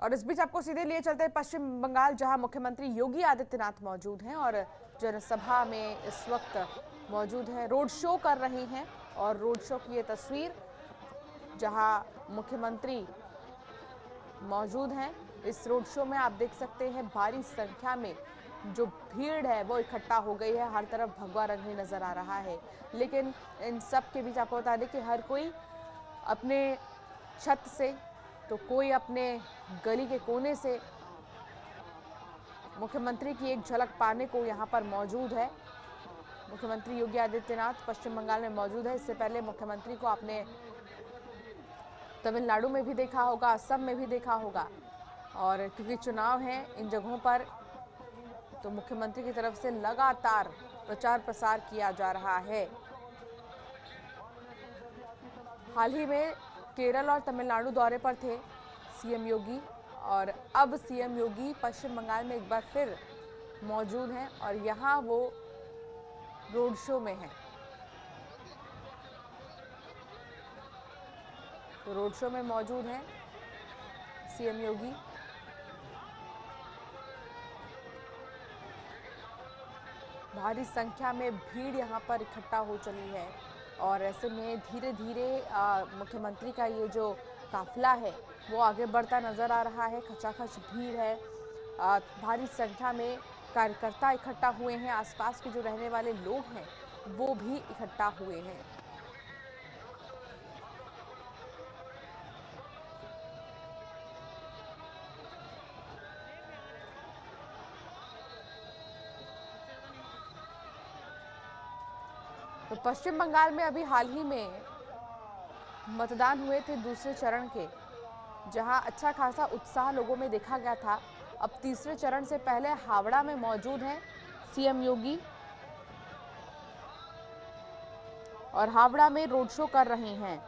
और इस बीच आपको सीधे लिए चलते हैं पश्चिम बंगाल, जहां मुख्यमंत्री योगी आदित्यनाथ मौजूद हैं और जनसभा में इस वक्त मौजूद हैं, रोड शो कर रहे हैं। और रोड शो की ये तस्वीर जहां मुख्यमंत्री मौजूद हैं, इस रोड शो में आप देख सकते हैं भारी संख्या में जो भीड़ है वो इकट्ठा हो गई है। हर तरफ भगवा रंग ही नजर आ रहा है, लेकिन इन सब के बीच आपको बता दें कि हर कोई अपने छत से तो कोई अपने गली के कोने से मुख्यमंत्री की एक झलक पाने को यहाँ पर मौजूद है। मुख्यमंत्री योगी आदित्यनाथ पश्चिम बंगाल में मौजूद है। इससे पहले मुख्यमंत्री को आपने तमिलनाडु में भी देखा होगा, असम में भी देखा होगा। और क्योंकि चुनाव हैं इन जगहों पर, तो मुख्यमंत्री की तरफ से लगातार प्रचार प्रसार किया जा रहा है। हाल ही में केरल और तमिलनाडु दौरे पर थे सीएम योगी, और अब सीएम योगी पश्चिम बंगाल में एक बार फिर मौजूद हैं और यहाँ वो रोड शो में हैं। तो रोड शो में मौजूद हैं सीएम योगी। भारी संख्या में भीड़ यहाँ पर इकट्ठा हो चली है और ऐसे में धीरे धीरे मुख्यमंत्री का ये जो काफिला है वो आगे बढ़ता नजर आ रहा है। खचाखच भीड़ है, भारी संख्या में कार्यकर्ता इकट्ठा हुए हैं, आसपास के जो रहने वाले लोग हैं वो भी इकट्ठा हुए हैं। तो पश्चिम बंगाल में अभी हाल ही में मतदान हुए थे दूसरे चरण के, जहां अच्छा खासा उत्साह लोगों में देखा गया था। अब तीसरे चरण से पहले हावड़ा में मौजूद हैं सीएम योगी और हावड़ा में रोड शो कर रहे हैं।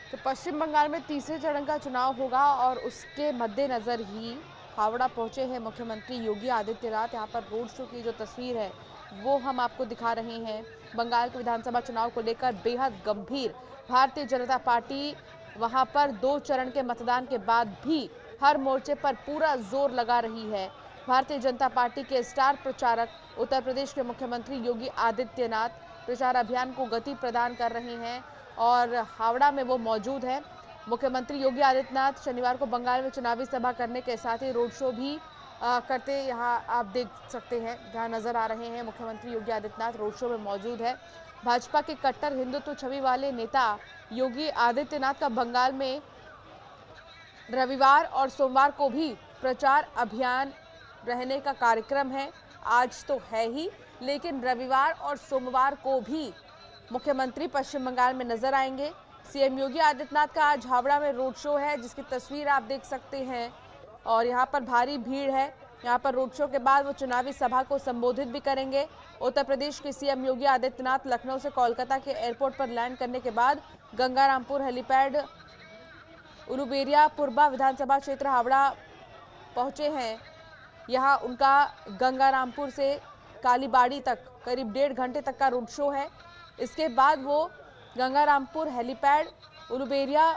तो पश्चिम बंगाल में तीसरे चरण का चुनाव होगा और उसके मद्देनजर ही हावड़ा पहुंचे हैं मुख्यमंत्री योगी आदित्यनाथ। यहाँ पर रोड शो की जो तस्वीर है वो हम आपको दिखा रहे हैं। बंगाल के विधानसभा चुनाव को लेकर बेहद गंभीर भारतीय जनता पार्टी वहां पर 2 चरण के मतदान के बाद भी हर मोर्चे पर पूरा जोर लगा रही है। भारतीय जनता पार्टी के स्टार प्रचारक उत्तर प्रदेश के मुख्यमंत्री योगी आदित्यनाथ प्रचार अभियान को गति प्रदान कर रहे हैं और हावड़ा में वो मौजूद है। मुख्यमंत्री योगी आदित्यनाथ शनिवार को बंगाल में चुनावी सभा करने के साथ ही रोड शो भी करते यहाँ आप देख सकते हैं, जहाँ नजर आ रहे हैं मुख्यमंत्री योगी आदित्यनाथ रोड शो में मौजूद है। भाजपा के कट्टर हिंदुत्व छवि वाले नेता योगी आदित्यनाथ का बंगाल में रविवार और सोमवार को भी प्रचार अभियान रहने का कार्यक्रम है। आज तो है ही, लेकिन रविवार और सोमवार को भी मुख्यमंत्री पश्चिम बंगाल में नजर आएंगे। सीएम योगी आदित्यनाथ का आज हावड़ा में रोड शो है, जिसकी तस्वीर आप देख सकते हैं और यहाँ पर भारी भीड़ है। यहाँ पर रोड शो के बाद वो चुनावी सभा को संबोधित भी करेंगे। उत्तर प्रदेश के सीएम योगी आदित्यनाथ लखनऊ से कोलकाता के एयरपोर्ट पर लैंड करने के बाद गंगारामपुर हेलीपैड उलुबेरिया पूर्वा विधानसभा क्षेत्र हावड़ा पहुंचे हैं। यहाँ उनका गंगारामपुर से कालीबाड़ी तक करीब 1.5 घंटे तक का रोड शो है। इसके बाद वो गंगारामपुर हेलीपैड उलुबेरिया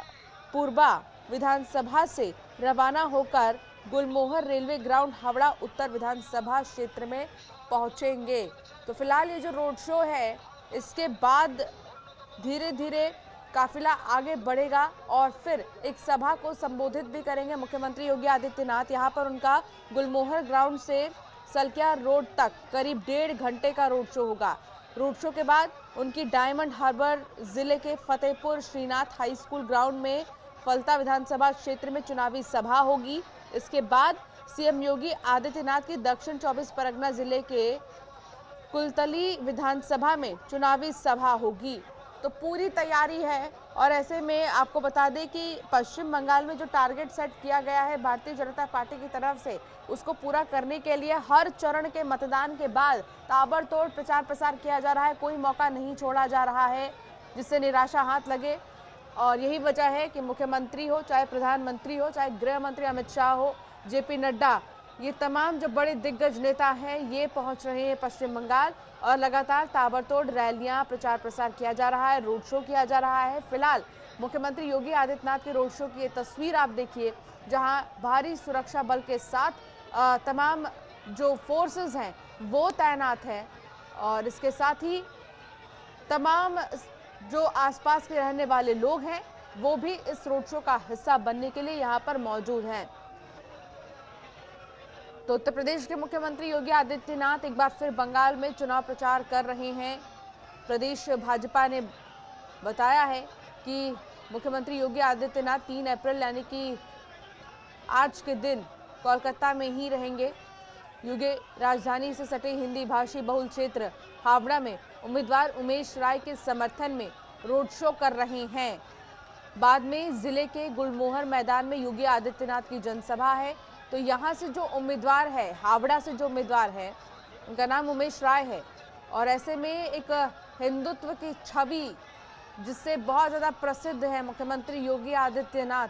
पूर्वा विधानसभा से रवाना होकर गुलमोहर रेलवे ग्राउंड हावड़ा उत्तर विधानसभा क्षेत्र में पहुंचेंगे। तो फिलहाल ये जो रोड शो है, इसके बाद धीरे धीरे काफिला आगे बढ़ेगा और फिर एक सभा को संबोधित भी करेंगे मुख्यमंत्री योगी आदित्यनाथ। यहाँ पर उनका गुलमोहर ग्राउंड से सलकिया रोड तक करीब 1.5 घंटे का रोड शो होगा। रोड शो के बाद उनकी डायमंड हार्बर जिले के Fatehpur Shrinath high school ground में फलता विधानसभा क्षेत्र में चुनावी सभा होगी। इसके बाद सीएम योगी आदित्यनाथ की दक्षिण 24 परगना जिले के कुलतली विधानसभा में चुनावी सभा होगी। तो पूरी तैयारी है। और ऐसे में आपको बता दें कि पश्चिम बंगाल में जो टारगेट सेट किया गया है भारतीय जनता पार्टी की तरफ से, उसको पूरा करने के लिए हर चरण के मतदान के बाद ताबड़तोड़ प्रचार प्रसार किया जा रहा है। कोई मौका नहीं छोड़ा जा रहा है जिससे निराशा हाथ लगे। और यही वजह है कि मुख्यमंत्री हो, चाहे प्रधानमंत्री हो, चाहे गृह मंत्री अमित शाह हो, जेपी नड्डा, ये तमाम जो बड़े दिग्गज नेता हैं ये पहुंच रहे हैं पश्चिम बंगाल और लगातार ताबड़तोड़ रैलियां, प्रचार प्रसार किया जा रहा है, रोड शो किया जा रहा है। फिलहाल मुख्यमंत्री योगी आदित्यनाथ के रोड शो की ये तस्वीर आप देखिए, जहां भारी सुरक्षा बल के साथ तमाम जो फोर्सेस हैं वो तैनात हैं। और इसके साथ ही तमाम जो आसपास के रहने वाले लोग हैं वो भी इस रोड शो का हिस्सा बनने के लिए यहाँ पर मौजूद हैं। तो उत्तर प्रदेश के मुख्यमंत्री योगी आदित्यनाथ एक बार फिर बंगाल में चुनाव प्रचार कर रहे हैं। प्रदेश भाजपा ने बताया है कि मुख्यमंत्री योगी आदित्यनाथ 3 अप्रैल यानी कि आज के दिन कोलकाता में ही रहेंगे। योगी राजधानी से सटे हिंदी भाषी बहुल क्षेत्र हावड़ा में उम्मीदवार उमेश राय के समर्थन में रोड शो कर रहे हैं। बाद में जिले के गुलमोहर मैदान में योगी आदित्यनाथ की जनसभा है। तो यहाँ से जो उम्मीदवार है, हावड़ा से जो उम्मीदवार है, उनका नाम उमेश राय है। और ऐसे में एक हिंदुत्व की छवि जिससे बहुत ज़्यादा प्रसिद्ध है मुख्यमंत्री योगी आदित्यनाथ,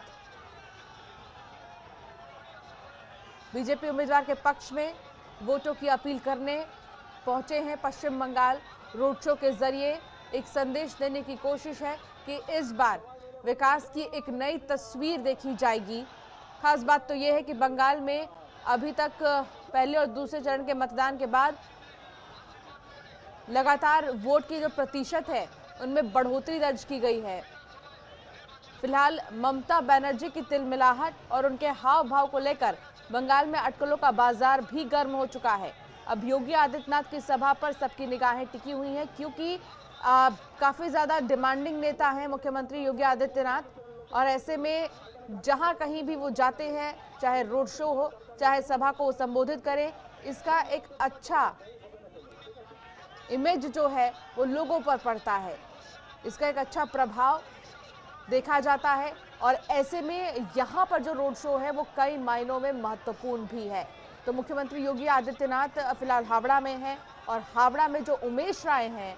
बीजेपी उम्मीदवार के पक्ष में वोटों की अपील करने पहुंचे हैं पश्चिम बंगाल। रोड शो के जरिए एक संदेश देने की कोशिश है कि इस बार विकास की एक नई तस्वीर देखी जाएगी। खास बात तो यह है कि बंगाल में अभी तक पहले और दूसरे चरण के मतदान के बाद लगातार वोट की जो प्रतिशत है उनमें बढ़ोतरी दर्ज की गई है। फिलहाल ममता बनर्जी की तिलमिलाहट और उनके हाव भाव को लेकर बंगाल में अटकलों का बाजार भी गर्म हो चुका है। अब योगी आदित्यनाथ की सभा पर सबकी निगाहें टिकी हुई हैं क्योंकि काफ़ी ज़्यादा डिमांडिंग नेता हैं मुख्यमंत्री योगी आदित्यनाथ। और ऐसे में जहां कहीं भी वो जाते हैं, चाहे रोड शो हो, चाहे सभा को संबोधित करें, इसका एक अच्छा इमेज जो है वो लोगों पर पड़ता है, इसका एक अच्छा प्रभाव देखा जाता है। और ऐसे में यहाँ पर जो रोड शो है वो कई मायनों में महत्वपूर्ण भी है। तो मुख्यमंत्री योगी आदित्यनाथ फिलहाल हावड़ा में हैं और हावड़ा में जो उमेश राय हैं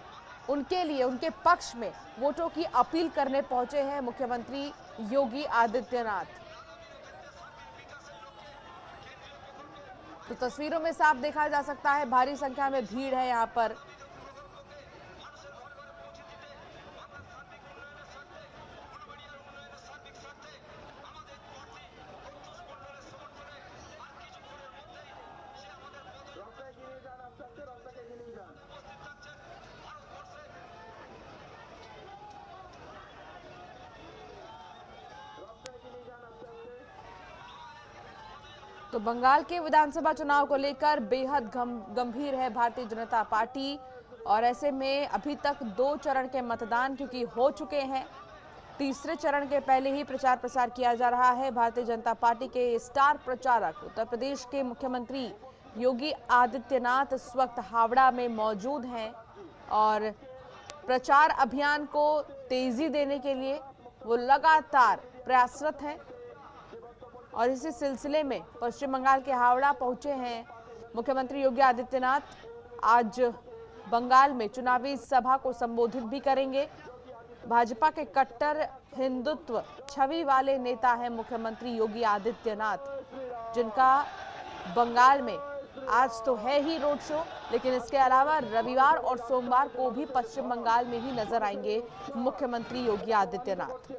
उनके लिए, उनके पक्ष में वोटों की अपील करने पहुंचे हैं मुख्यमंत्री योगी आदित्यनाथ। तो तस्वीरों में साफ देखा जा सकता है भारी संख्या में भीड़ है यहाँ पर। तो बंगाल के विधानसभा चुनाव को लेकर बेहद गंभीर है भारतीय जनता पार्टी। और ऐसे में अभी तक 2 चरण के मतदान क्योंकि हो चुके हैं, तीसरे चरण के पहले ही प्रचार प्रसार किया जा रहा है। भारतीय जनता पार्टी के स्टार प्रचारक उत्तर प्रदेश के मुख्यमंत्री योगी आदित्यनाथ इस वक्त हावड़ा में मौजूद हैं और प्रचार अभियान को तेजी देने के लिए वो लगातार प्रयासरत हैं। और इसी सिलसिले में पश्चिम बंगाल के हावड़ा पहुंचे हैं मुख्यमंत्री योगी आदित्यनाथ। आज बंगाल में चुनावी सभा को संबोधित भी करेंगे। भाजपा के कट्टर हिंदुत्व छवि वाले नेता हैं मुख्यमंत्री योगी आदित्यनाथ, जिनका बंगाल में आज तो है ही रोड शो, लेकिन इसके अलावा रविवार और सोमवार को भी पश्चिम बंगाल में ही नजर आएंगे मुख्यमंत्री योगी आदित्यनाथ।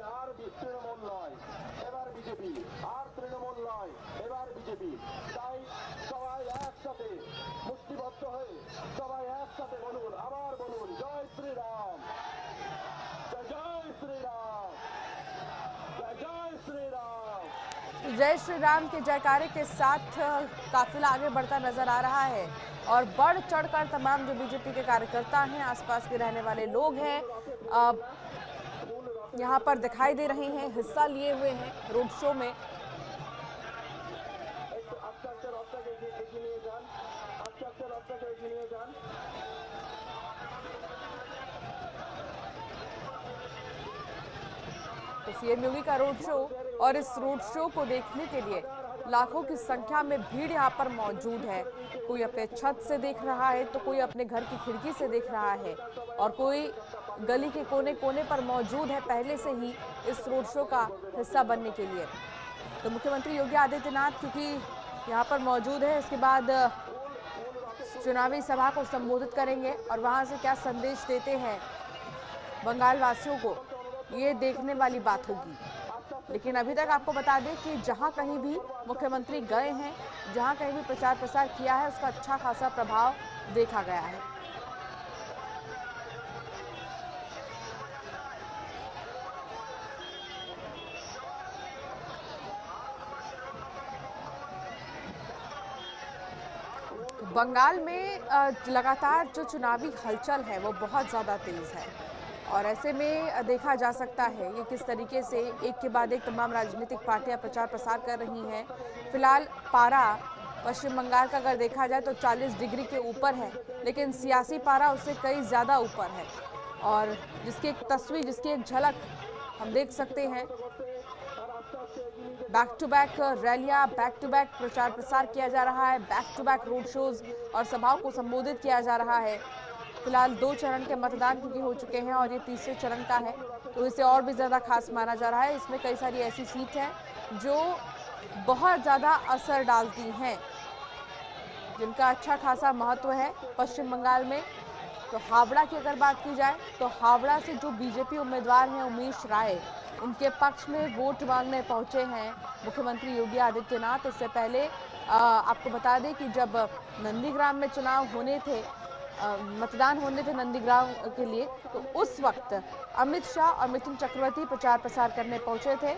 जय श्री राम के जयकारे के साथ काफिला आगे बढ़ता नजर आ रहा है और बढ़ चढ़कर तमाम जो बीजेपी के कार्यकर्ता हैं, आसपास के रहने वाले लोग हैं, यहाँ पर दिखाई दे रहे हैं, हिस्सा लिए हुए हैं रोड शो में। सीएम योगी का रोड शो और इस रोड शो को देखने के लिए लाखों की संख्या में भीड़ यहाँ पर मौजूद है। कोई अपने छत से देख रहा है तो कोई अपने घर की खिड़की से देख रहा है और कोई गली के कोने कोने पर मौजूद है पहले से ही इस रोड शो का हिस्सा बनने के लिए। तो मुख्यमंत्री योगी आदित्यनाथ क्योंकि यहाँ पर मौजूद है, इसके बाद चुनावी सभा को संबोधित करेंगे और वहां से क्या संदेश देते हैं बंगाल वासियों को, ये देखने वाली बात होगी। लेकिन अभी तक आपको बता दें कि जहां कहीं भी मुख्यमंत्री गए हैं, जहां कहीं भी प्रचार प्रसार किया है, उसका अच्छा खासा प्रभाव देखा गया है। बंगाल में लगातार जो चुनावी हलचल है वो बहुत ज़्यादा तेज़ है और ऐसे में देखा जा सकता है ये किस तरीके से एक के बाद एक तमाम राजनीतिक पार्टियां प्रचार प्रसार कर रही हैं। फिलहाल पारा पश्चिम बंगाल का अगर देखा जाए तो 40 डिग्री के ऊपर है, लेकिन सियासी पारा उससे कई ज़्यादा ऊपर है और जिसकी एक तस्वीर, जिसकी एक झलक हम देख सकते हैं। बैक टू बैक रैलियां, बैक टू बैक प्रचार प्रसार किया जा रहा है, back to back road shows और सभाओं को संबोधित किया जा रहा है। फिलहाल 2 चरण के मतदान क्योंकि हो चुके हैं और ये तीसरे चरण का है तो इसे और भी ज़्यादा खास माना जा रहा है। इसमें कई सारी ऐसी सीट हैं जो बहुत ज़्यादा असर डालती हैं, जिनका अच्छा खासा महत्व है पश्चिम बंगाल में। तो हावड़ा की अगर बात की जाए तो हावड़ा से जो बीजेपी उम्मीदवार हैं उमेश राय, उनके पक्ष में वोट मांगने पहुंचे हैं मुख्यमंत्री योगी आदित्यनाथ। इससे पहले आपको बता दें कि जब नंदीग्राम में चुनाव होने थे, मतदान होने थे नंदीग्राम के लिए, तो उस वक्त अमित शाह और मिथुन चक्रवर्ती प्रचार प्रसार करने पहुंचे थे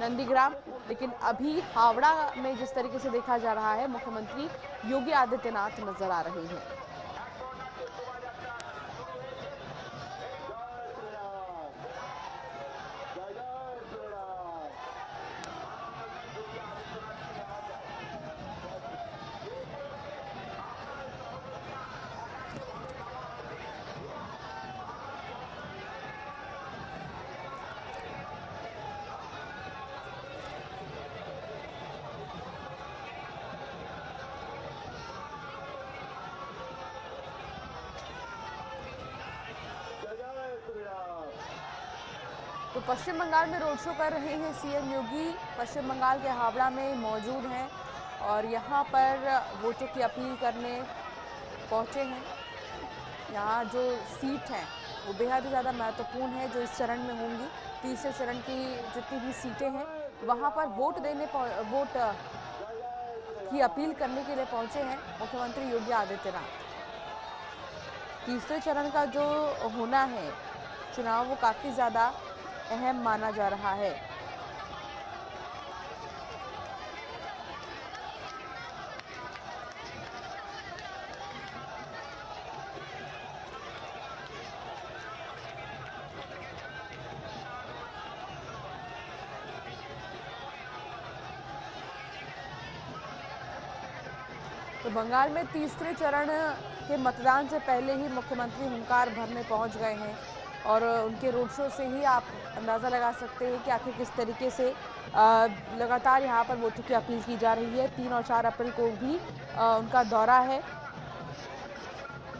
नंदीग्राम। लेकिन अभी हावड़ा में जिस तरीके से देखा जा रहा है, मुख्यमंत्री योगी आदित्यनाथ नजर आ रहे हैं। तो पश्चिम बंगाल में रोड शो कर रहे हैं सीएम योगी। पश्चिम बंगाल के हावड़ा में मौजूद हैं और यहाँ पर वोटों की अपील करने पहुँचे हैं। यहाँ जो सीट है वो बेहद ही ज़्यादा महत्वपूर्ण है जो इस चरण में होंगी। तीसरे चरण की जितनी भी सीटें हैं वहाँ पर वोट की अपील करने के लिए पहुँचे हैं मुख्यमंत्री योगी आदित्यनाथ। तीसरे चरण का जो होना है चुनाव वो काफ़ी ज़्यादा अहम माना जा रहा है। तो बंगाल में तीसरे चरण के मतदान से पहले ही मुख्यमंत्री हुंकार भरने पहुंच गए हैं और उनके रोड शो से ही आप अंदाज़ा लगा सकते हैं कि आखिर किस तरीके से लगातार यहाँ पर वोटों की अपील की जा रही है। 3 और 4 अप्रैल को भी उनका दौरा है।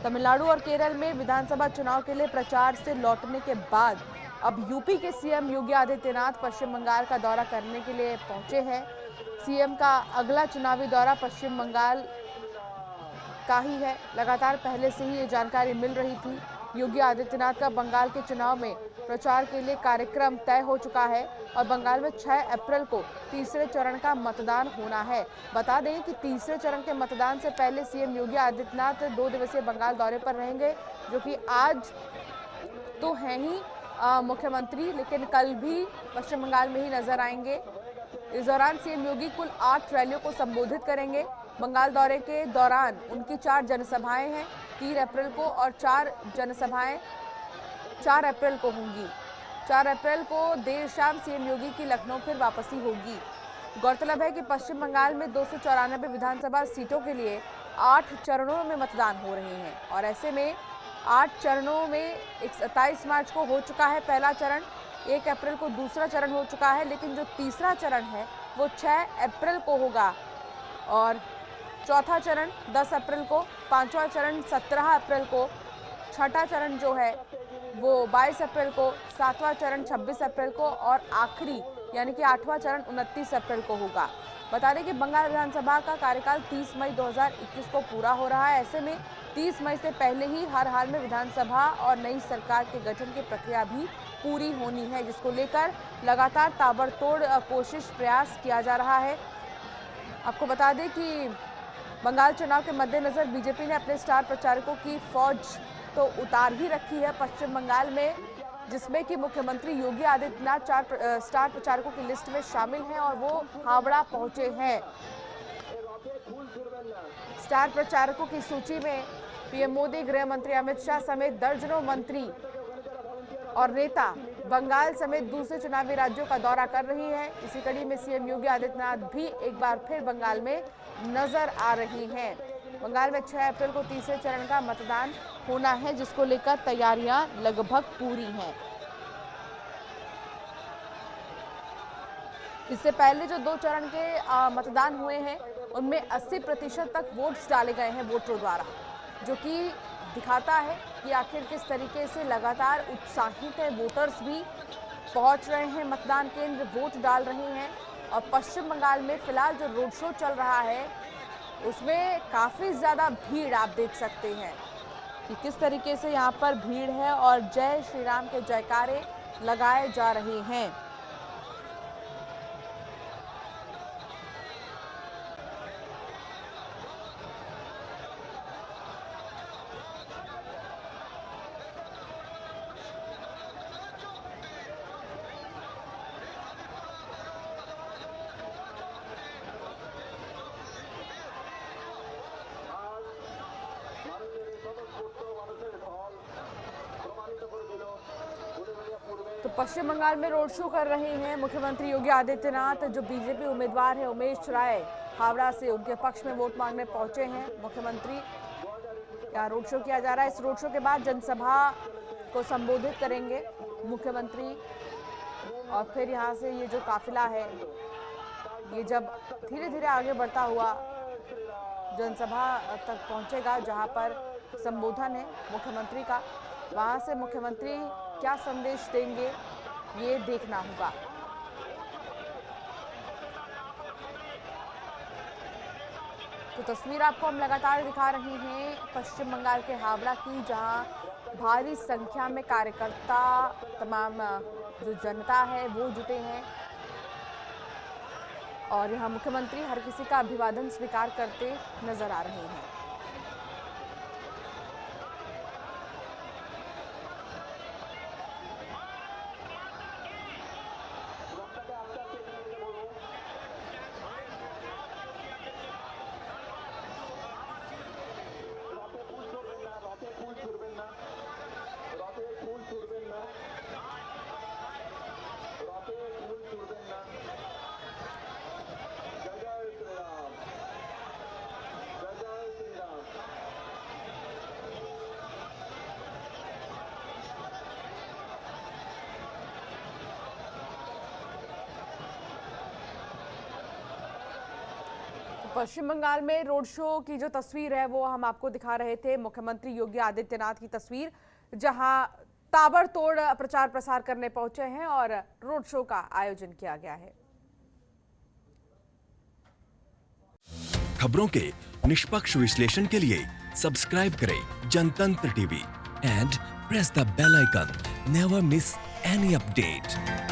तमिलनाडु और केरल में विधानसभा चुनाव के लिए प्रचार से लौटने के बाद अब यूपी के सीएम योगी आदित्यनाथ पश्चिम बंगाल का दौरा करने के लिए पहुंचे हैं। सीएम का अगला चुनावी दौरा पश्चिम बंगाल का ही है। लगातार पहले से ही ये जानकारी मिल रही थी। योगी आदित्यनाथ का बंगाल के चुनाव में प्रचार के लिए कार्यक्रम तय हो चुका है और बंगाल में 6 अप्रैल को तीसरे चरण का मतदान होना है। बता दें कि तीसरे चरण के मतदान से पहले सीएम योगी आदित्यनाथ 2 दिवसीय बंगाल दौरे पर रहेंगे, जो कि आज तो हैं ही मुख्यमंत्री, लेकिन कल भी पश्चिम बंगाल में ही नजर आएंगे। इस दौरान सीएम योगी कुल 8 रैलियों को संबोधित करेंगे। बंगाल दौरे के दौरान उनकी 4 जनसभाएं हैं 3 अप्रैल को और 4 जनसभाएं 4 अप्रैल को होंगी। 4 अप्रैल को देर शाम सीएम योगी की लखनऊ फिर वापसी होगी। गौरतलब है कि पश्चिम बंगाल में 294 विधानसभा सीटों के लिए 8 चरणों में मतदान हो रहे हैं और ऐसे में 8 चरणों में 27 मार्च को हो चुका है पहला चरण। 1 अप्रैल को दूसरा चरण हो चुका है, लेकिन जो तीसरा चरण है वो 6 अप्रैल को होगा और चौथा चरण 10 अप्रैल को, पांचवा चरण 17 अप्रैल को, छठा चरण जो है वो 22 अप्रैल को, सातवां चरण 26 अप्रैल को और आखिरी यानी कि 8वां चरण 29 अप्रैल को होगा। बता दें कि बंगाल विधानसभा का कार्यकाल 30 मई 2021 को पूरा हो रहा है। ऐसे में 30 मई से पहले ही हर हाल में विधानसभा और नई सरकार के गठन की प्रक्रिया भी पूरी होनी है, जिसको लेकर लगातार ताबड़तोड़ कोशिश प्रयास किया जा रहा है। आपको बता दें कि बंगाल चुनाव के मद्देनजर बीजेपी ने अपने स्टार प्रचारकों की फौज तो उतार ही रखी है पश्चिम बंगाल में, जिसमें कि मुख्यमंत्री योगी आदित्यनाथ 4 स्टार प्रचारकों की लिस्ट में शामिल हैं और वो हावड़ा पहुंचे हैं। स्टार प्रचारकों की सूची में पीएम मोदी, गृह मंत्री अमित शाह समेत दर्जनों मंत्री और नेता बंगाल समेत दूसरे चुनावी राज्यों का दौरा कर रही है। इसी कड़ी में सीएम योगी आदित्यनाथ भी एक बार फिर बंगाल में नजर आ रही हैं। बंगाल में 6 अप्रैल को तीसरे चरण का मतदान होना है, जिसको लेकर तैयारियां लगभग पूरी हैं। इससे पहले जो 2 चरण के मतदान हुए हैं उनमें 80% तक वोट्स डाले गए हैं वोटरों द्वारा, जो कि दिखाता है कि आखिर किस तरीके से लगातार उत्साहित है वोटर्स भी पहुंच रहे हैं मतदान केंद्र, वोट डाल रहे हैं। और पश्चिम बंगाल में फिलहाल जो रोड शो चल रहा है उसमें काफ़ी ज़्यादा भीड़ आप देख सकते हैं कि किस तरीके से यहाँ पर भीड़ है और जय श्री राम के जयकारे लगाए जा रहे हैं। तो पश्चिम बंगाल में रोड शो कर रहे हैं मुख्यमंत्री योगी आदित्यनाथ। जो बीजेपी उम्मीदवार है उमेश राय हावड़ा से, उनके पक्ष में वोट मांगने पहुंचे हैं मुख्यमंत्री। यहाँ रोड शो किया जा रहा है। इस रोड शो के बाद जनसभा को संबोधित करेंगे मुख्यमंत्री और फिर यहाँ से ये जो काफिला है ये जब धीरे धीरे आगे बढ़ता हुआ जनसभा तक पहुंचेगा जहां पर संबोधन है मुख्यमंत्री का, वहां से मुख्यमंत्री क्या संदेश देंगे ये देखना होगा। तो तस्वीर आपको हम लगातार दिखा रहे हैं पश्चिम बंगाल के हावड़ा की, जहां भारी संख्या में कार्यकर्ता, तमाम जो जनता है वो जुटे हैं और यहाँ मुख्यमंत्री हर किसी का अभिवादन स्वीकार करते नजर आ रहे हैं। पश्चिम बंगाल में रोड शो की जो तस्वीर है वो हम आपको दिखा रहे थे, मुख्यमंत्री योगी आदित्यनाथ की तस्वीर, जहां ताबड़तोड़ प्रचार प्रसार करने पहुंचे हैं और रोड शो का आयोजन किया गया है। खबरों के निष्पक्ष विश्लेषण के लिए सब्सक्राइब करें Jantantra TV and press the bell icon. Never miss any update.